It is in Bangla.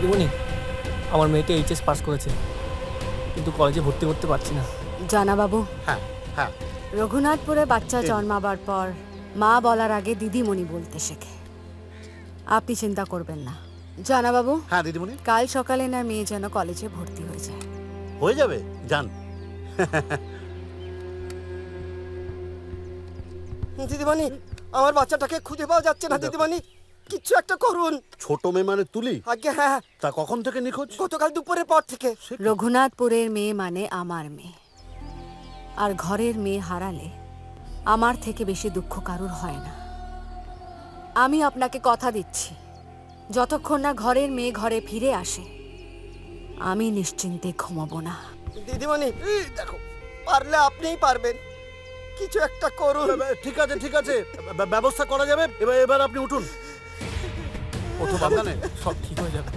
দিদিমণি, আমার মেয়েটা এইচএস পাস করেছে, কিন্তু কলেজে ভর্তি করতে পারছি না। জানা বাবু, হ্যাঁ হ্যাঁ, রঘুনাথপুরে বাচ্চা জন্মাবার পর মা বলার আগে দিদিমণি বলতে শেখে। আপনি চিন্তা করবেন না জানা বাবু। হ্যাঁ দিদিমণি, কাল সকালে না মেয়ে যেন কলেজে ভর্তি হয়ে যায়। হয়ে যাবে, যান। দিদিমণি, আমার বাচ্চাটাকে খুঁজে পাওয়া যাচ্ছে না দিদিমণি, কিছু একটা করুন। ছোট মেয়ে মানে তুলি? আগে হ্যাঁ। তা কখন থেকে নিখোঁজ? গতকাল দুপুরের পর থেকে। রঘুনাথপুরের মেয়ে মানে আমার মেয়ে, আর ঘরের মেয়ে হারালে আমার থেকে বেশি দুঃখ কারুর হয় না। আমি আপনাকে কথা দিচ্ছি, যতক্ষণ না ঘরের মেয়ে ঘরে ফিরে আসে আমি নিশ্চিন্তে ঘুমাবো না। দিদিমণি দেখো, পারলে আপনিই পারবেন, কিছু একটা করুন। ঠিক আছে ঠিক আছে, ব্যবস্থা করা যাবে। এবার আপনি উঠুন। ওঠো বাবা, সব ঠিক হয়ে যাবে।